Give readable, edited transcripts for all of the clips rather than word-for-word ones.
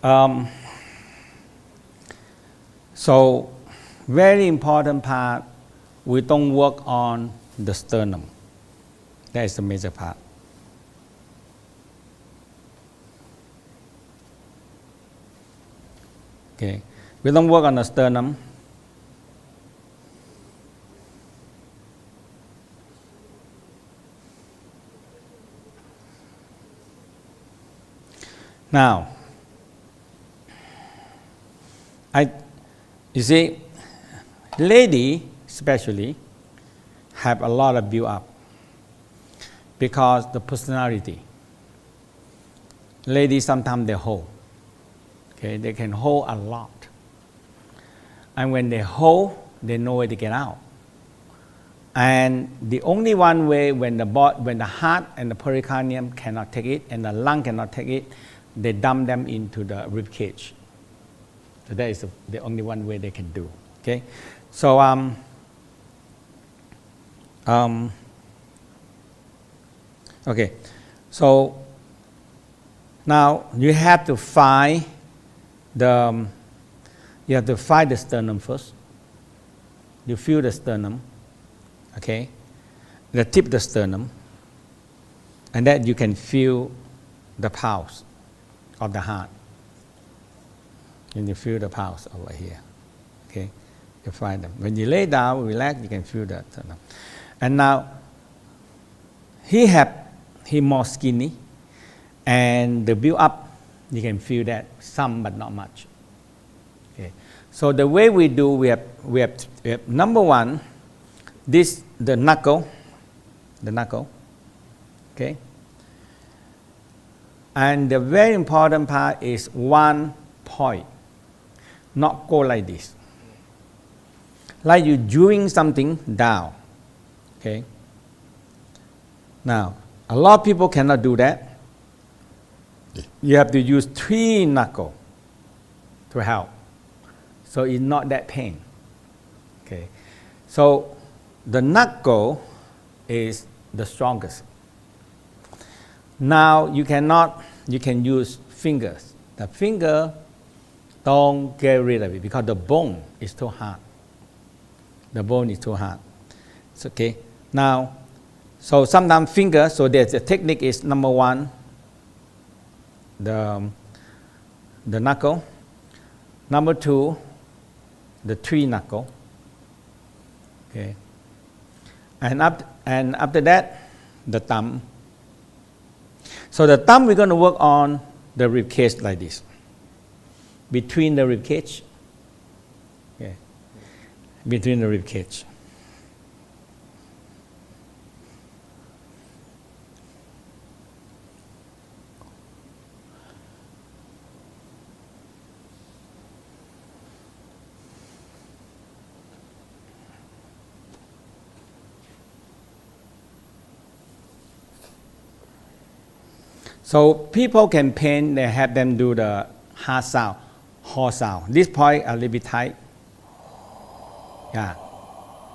Um, so, very important part, we don't work on the sternum. That is the major part. Okay, we don't work on the sternum. Now, you see, lady especially have a lot of build up because the personality. Ladies sometimes they hold. Okay, they can hold a lot. And when they hold, they know where to get out. And the only one way when the heart and the pericardium cannot take it and the lung cannot take it, they dump them into the rib cage. So that is the only one way they can do. Okay, so okay, so now you have to find the sternum first. You feel the sternum, okay, the tip of the sternum, and then you can feel the pulse of the heart. And you feel the pulse over here, okay? You find them. When you lay down, relax, you can feel that. And now, he more skinny, and the build up, you can feel that some, but not much. Okay. So the way we do, we have number one, the knuckle, okay? And the very important part is one point, not go like this. Like you doing something down, okay? Now, a lot of people cannot do that. You have to use 3 knuckles to help. So it's not that pain, okay? So the knuckle is the strongest. Now you can use fingers. The finger, don't get rid of it because the bone is too hard. The bone is too hard. It's okay. Now, so sometimes finger, so there's a technique is number one, the knuckle. Number 2, the 3 knuckle. Okay. And after that, the thumb. So the thumb, we're going to work on the rib cage like this. Between the rib cage. Okay. Between the rib cage. So people can paint, they have them do the hard sound, horse sound. This point a little bit tight. Yeah.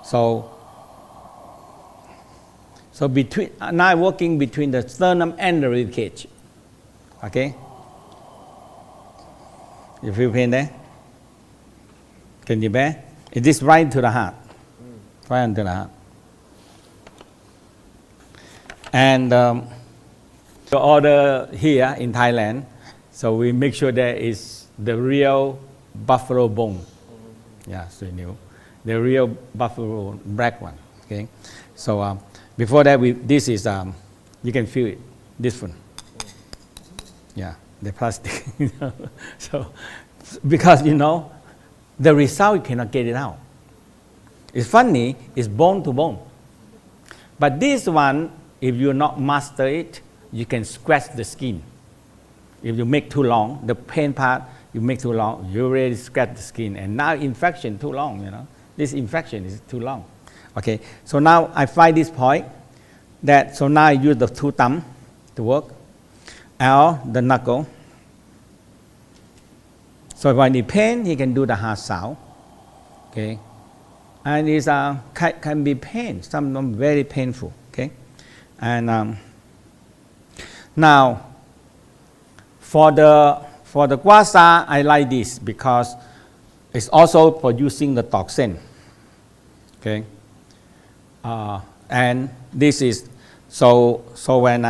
So between now working between the sternum and the rib cage. Okay. You feel pain there? Can you bear? It is right to the heart. Right into the heart. And the order here in Thailand, so we make sure that is the real buffalo bone. Yeah, so you know, the real buffalo black one. Okay, so before that, this is you can feel it, this one. Yeah, the plastic. So because the result you cannot get it out. It's funny, it's bone to bone, but this one, if you not master it, you can scratch the skin. If you make too long, the pain part, you make too long, you already scratch the skin. And now infection too long, This infection is too long. Okay, so now I find this point. So now I use the 2 thumb to work. Or the knuckle. So when he pain, he can do the hard sound. Okay. And it can be pain, some of them very painful. Okay. And now, for For the guasa, I like this because it's also producing the toxin. Okay. And this is, so when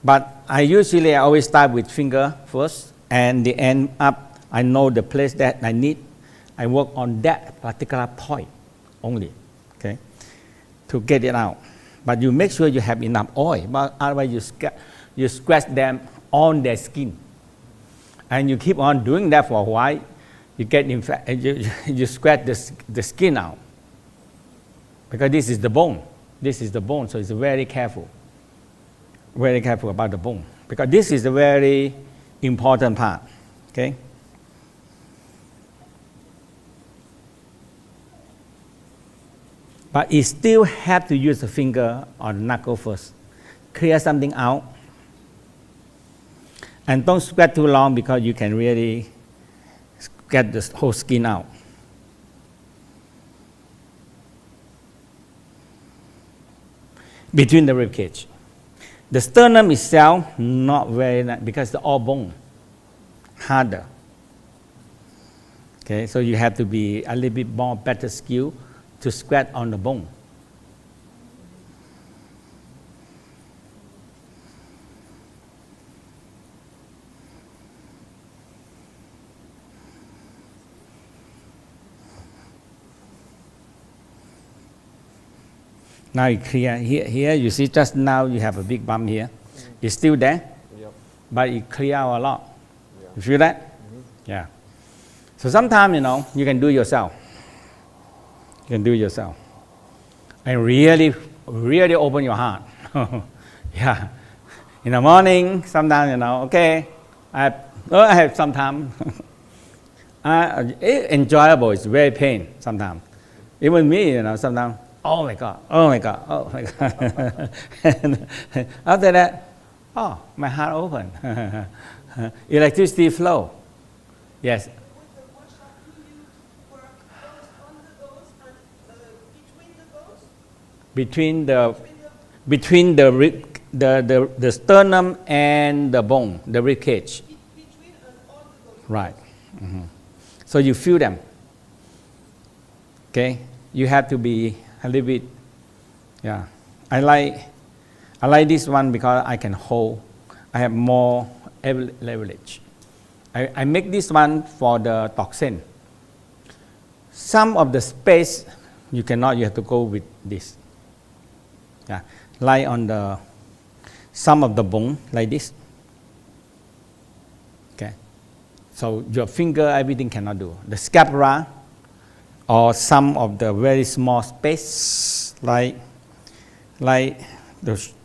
but I usually always start with finger first, and the end up, I know the place that I need. I work on that particular point only, okay, to get it out. But you make sure you have enough oil, but otherwise you scratch them on their skin. And you keep on doing that for a while, you get you scratch the skin out. Because this is the bone. This is the bone, so it's very careful. Very careful about the bone. Because this is a very important part, okay? But you still have to use the finger or the knuckle first. Clear something out. And don't scratch too long because you can really get the whole skin out. Between the rib cage. The sternum itself, not very nice because it's all bone, harder. Okay, so you have to be a little bit more better skill to scratch on the bone. Now you clear. Here you see just now you have a big bump here. It's still there, but it clear out a lot. You feel that? Yeah. So sometimes, you can do it yourself. You can do it yourself. And really, really open your heart. Yeah. In the morning, sometimes, okay, I have some time. It's enjoyable, it's very pain sometimes. Even me, sometimes, oh my God. And after that, my heart open. Electricity flow. Yes. With the workshop, do you work first on the bones and between the bones? Between the sternum and the bone, the rib cage. Between and on the bones. Right. Mm-hmm. So you feel them. Okay. You have to be a little bit. Yeah. I like this one because I can hold. I have more leverage. I make this one for the toxin. Some of the space you cannot, you have to go with this. Yeah. Lie on some of the bone like this. Okay. So your finger, everything cannot do. The scapula or some of the very small space like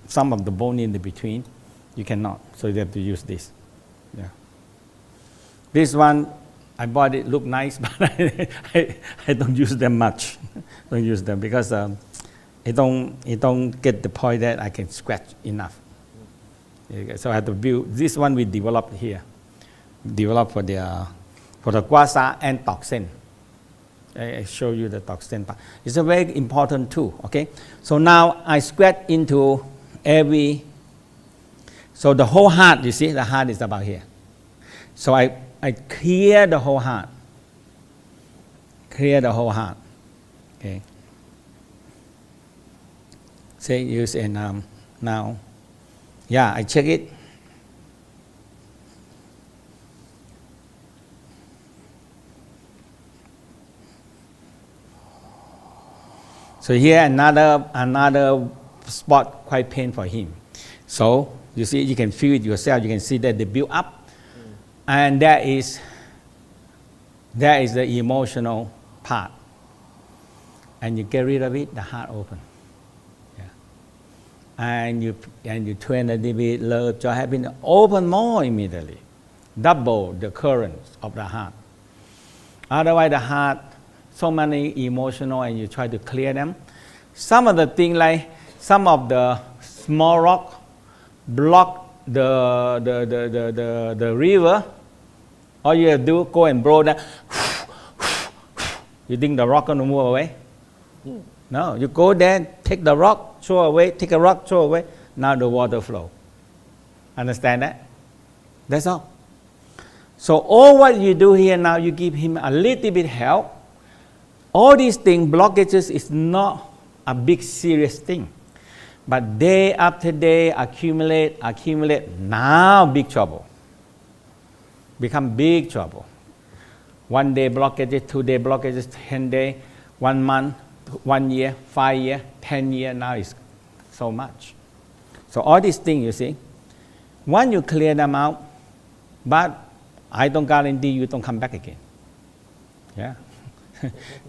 some of the bone in the between, you cannot. So you have to use this. Yeah. This one, I bought it, look nice, but I don't use them much. Don't use them because it don't get the point that I can scratch enough. So I have to build. This one we developed here. Developed for the guasa and toxin. I show you the toxin part. It's a very important tool, okay? So now I scratch into every, so the whole heart, you see, the heart is about here. So I clear the whole heart. Clear the whole heart, okay? Say use and now, yeah, I check it. So here another spot quite pain for him. So you see, you can feel it yourself. You can see that they build up, and that is the emotional part. And you get rid of it, the heart open. Yeah. And you train a little bit, love, joy, happiness, open more immediately, double the currents of the heart. Otherwise, the heart, so many emotional, and you try to clear them. Some of the things like some of the small rock block the river. All you have to do, go and blow that. You think the rock gonna move away? No, you go there, take the rock, throw away, take a rock, throw away. Now the water flow. Understand that? That's all. So all what you do here now, you give him a little bit help. All these things, blockages, is not a big serious thing. But day after day, accumulate, now big trouble. Become big trouble. 1 day blockages, 2 day blockages, 10 days, 1 month, 1 year, 5 years, 10 years, now is so much. So all these things, you see, once you clear them out, but I don't guarantee you don't come back again. Yeah.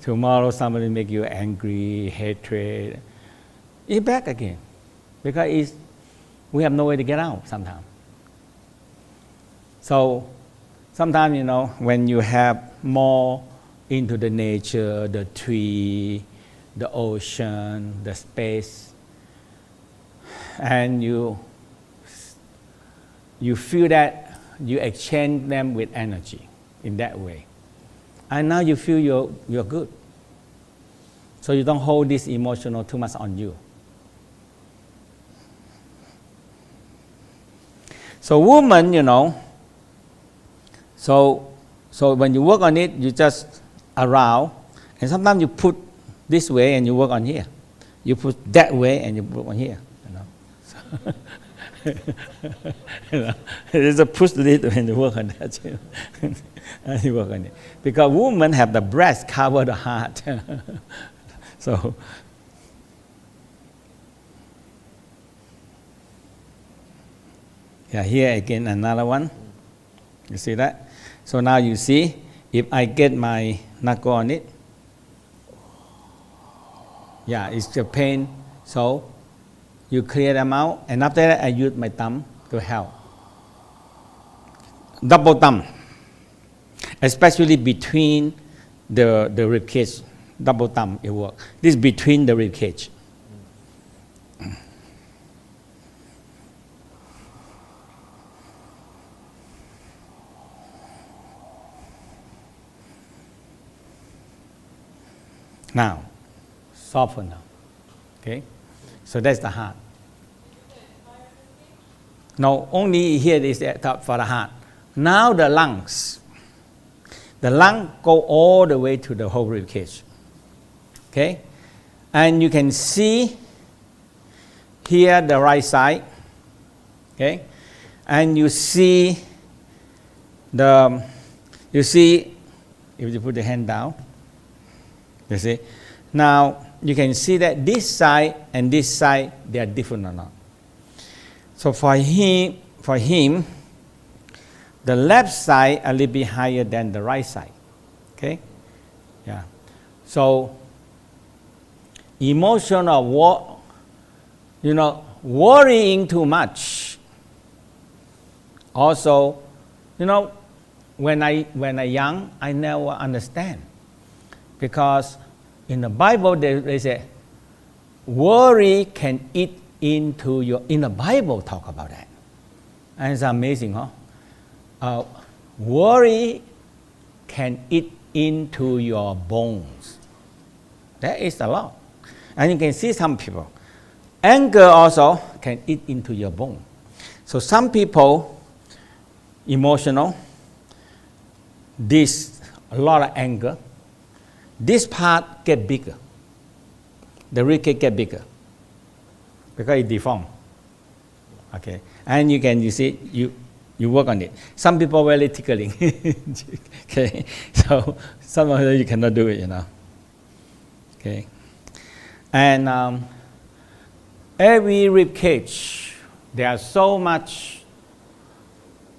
Tomorrow somebody make you angry, hatred, you're back again. Because we have no way to get out sometimes. So sometimes, when you have more into the nature, the tree, the ocean, the space, and you feel that you exchange them with energy in that way. And now you feel you're good. So you don't hold this emotional too much on you. So woman, so when you work on it, you just around, and sometimes you put this way and you work on here. You put that way and you work on here. So there's a push it when you work on that. And you work on it. Because women have the breast cover the heart. So yeah, here again another one. You see that? So now you see, if I get my knuckle on it, yeah, it's the pain. So you clear them out, and after that I use my thumb to help. Double thumb, especially between the rib cage. Double thumb, it works. This is between the rib cage. Now, soften now. Okay? So that's the heart. No, only here is for the heart. Now the lungs. The lung go all the way to the whole rib cage. Okay? And you can see here the right side. Okay? And you see if you put the hand down, you see. Now you can see that this side and this side, they are different or not. So for him, the left side a little bit higher than the right side. Okay? Yeah. So emotional worrying too much. Also, when I young, I never understand. Because in the Bible, they say, worry can eat into your, in the Bible talk about that. And it's amazing, huh? Worry can eat into your bones. That is a lot. And you can see some people. Anger also can eat into your bone. So some people, emotional, a lot of anger, this part get bigger. The rib cage get bigger because it deformed. Okay, and you see you work on it. Some people very tickling. Okay, so some of them you cannot do it, Okay, and every rib cage there are so much.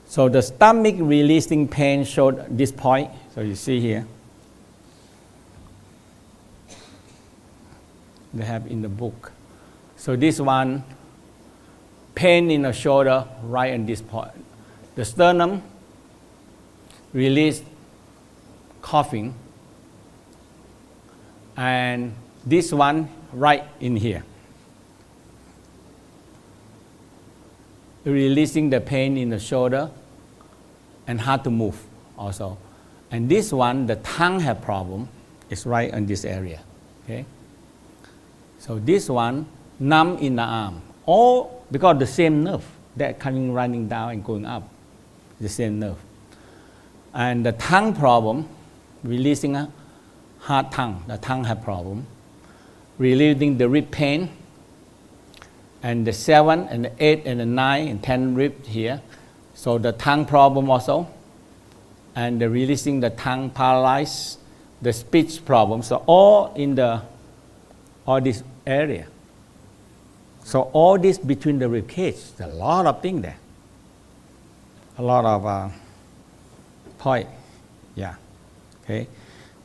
So the stomach releasing pain showed this point. So you see here. They have in the book. So this one, pain in the shoulder, right on this point. The sternum, release, coughing. And this one, right in here. Releasing the pain in the shoulder and hard to move also. And this one, the tongue have problem, is right in this area. Okay? So this one, numb in the arm, all because the same nerve that coming running down and going up. the same nerve. And the tongue problem, releasing a hard tongue, the tongue have problem, relieving the rib pain, and the 7 and the 8 and the 9 and 10 rib here. So the tongue problem also, and the releasing the tongue paralyzed, the speech problem. So all in all this area. So all this between the rib cage, there's a lot of things there. A lot of point, yeah, okay.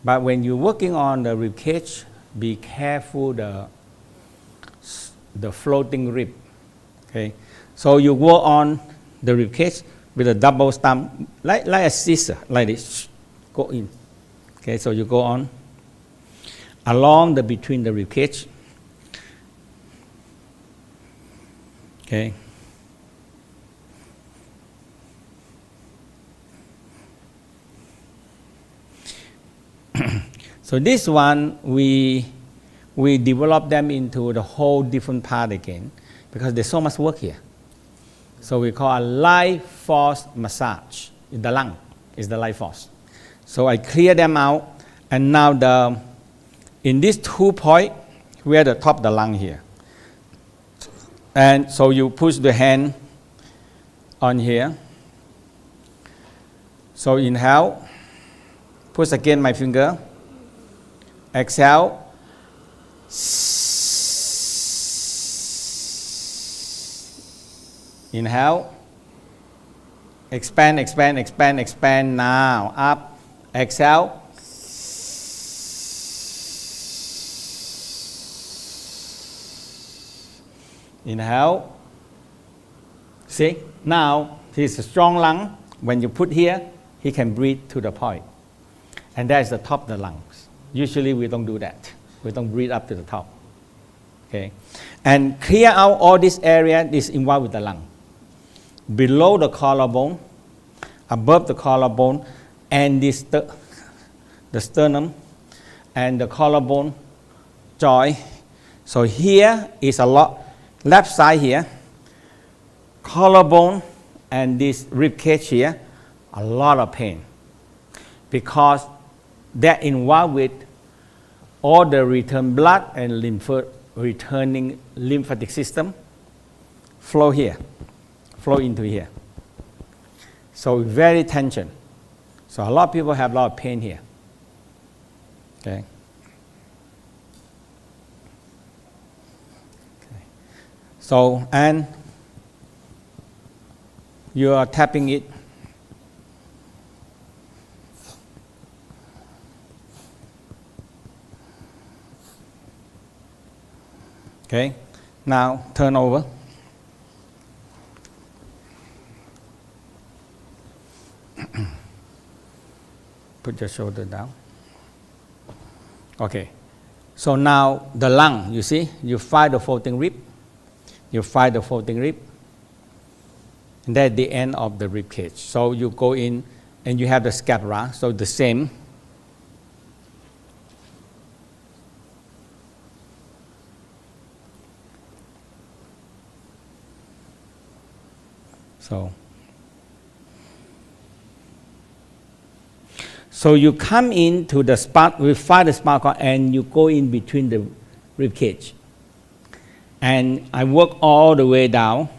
But when you're working on the rib cage, be careful the floating rib, okay. So you work on the rib cage with a double stump, like a scissor, like this, go in, okay. So you go on along between the rib cage, okay. So this one, we develop them into the whole different part again, because there's so much work here. So we call a life force massage. The lung is the life force. So I clear them out, and now in this 2 point, we are the top of the lung here. And so you push the hand on here. So inhale, push again my finger. Exhale. Inhale. Expand, expand, expand, expand. Now up. Exhale. Inhale. See, now he's a strong lung. When you put here, he can breathe to the point. And that is the top of the lungs. Usually we don't do that. We don't breathe up to the top. Okay. And clear out all this area is involved with the lung. Below the collarbone, above the collarbone, and the sternum, and the collarbone joint. So here is a lot, left side here, collarbone and this rib cage here, a lot of pain. Because they're involved with all the return blood and returning lymphatic system flow here, flow into here. So very tension. So a lot of people have a lot of pain here. Okay. So, and you are tapping it. Okay, now turn over. Put your shoulder down. Okay, so now the lung, you see, you find the floating rib. You find the floating rib. And that's the end of the rib cage. So you go in and you have the scapula, so the same. So you come into the spot, we find the spinal cord, and you go in between the rib cage. And I work all the way down,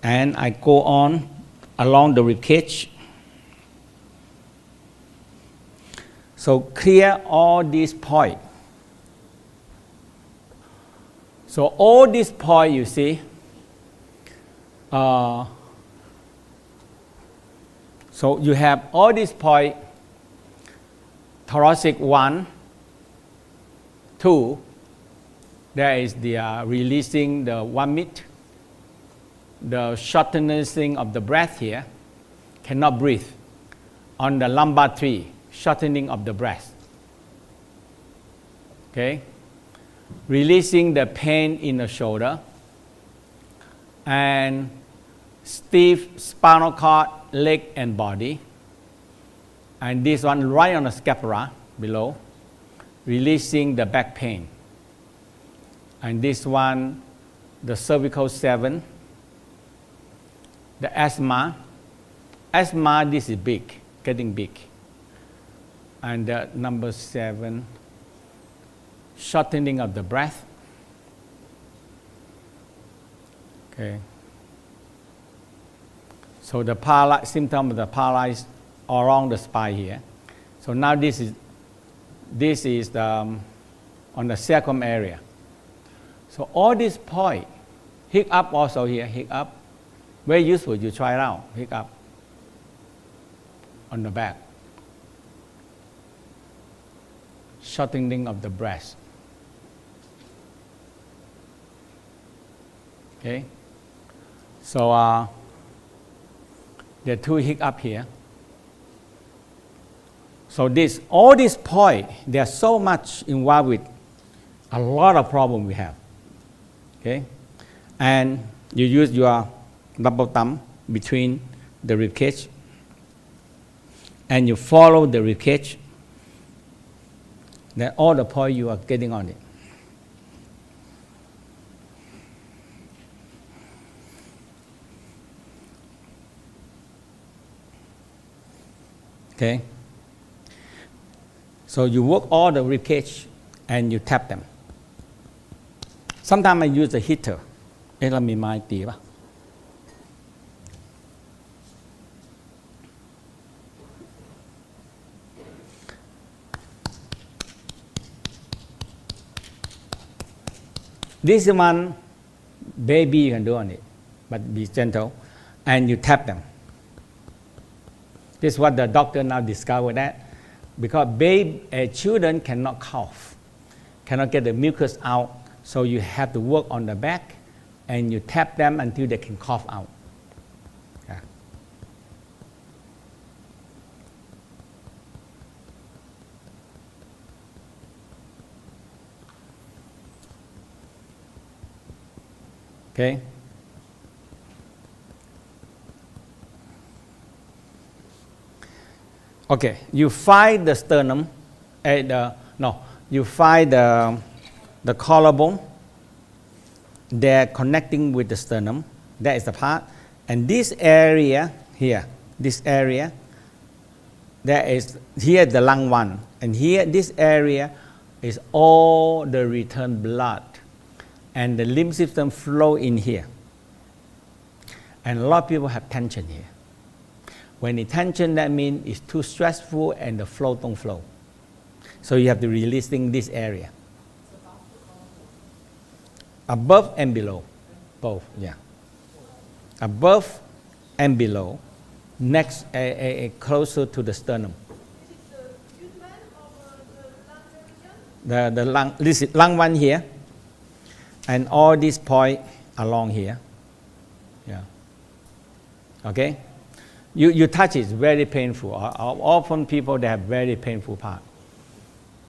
and I go on along the rib cage. So clear all these points. So all these points, you see, so you have all these points, thoracic 1, 2, there is the releasing the 1 minute, the shortening of the breath here, cannot breathe. On the lumbar 3, shortening of the breath. Okay? Releasing the pain in the shoulder, and stiff spinal cord, leg and body, and this one right on the scapula below, releasing the back pain, and this one the cervical 7, the asthma, asthma, this is big, getting big. And number 7, shortening of the breath. Okay. So the symptom of the paralysis along the spine here. So now this is on the sacrum area. So all this point, hiccup also here, hiccup. Very useful, you try it out, hiccup on the back. Shortening of the breath. Okay. So there are 2 hiccup here. So all these points, there's so much involved with a lot of problem we have. Okay, and you use your double thumb between the rib cage, and you follow the rib cage. Then all the points you are getting on it. Okay. So you work all the rib cage and you tap them. Sometimes I use a heater. เรามีไม้ตีป่ะ This one, baby you can do on it, but be gentle, and you tap them. This is what the doctor now discovered that because children cannot cough, cannot get the mucus out, so you have to work on the back, and you tap them until they can cough out. Yeah. Okay. Okay, you find the sternum, you find the collarbone. They're connecting with the sternum. That is the part. And this area here, there is here the lung 1, and here this area is all the return blood, and the lymph system flow in here. And a lot of people have tension here. When the tension, that means it's too stressful and the flow don't flow. So you have to releasing this area. Above and below, both, yeah. Above and below, next, closer to the sternum. Is it the treatment of the lung region? The lung, this is lung 1 here, and all these points along here, yeah. Okay. You touch it, it's very painful. Often people, they have very painful part.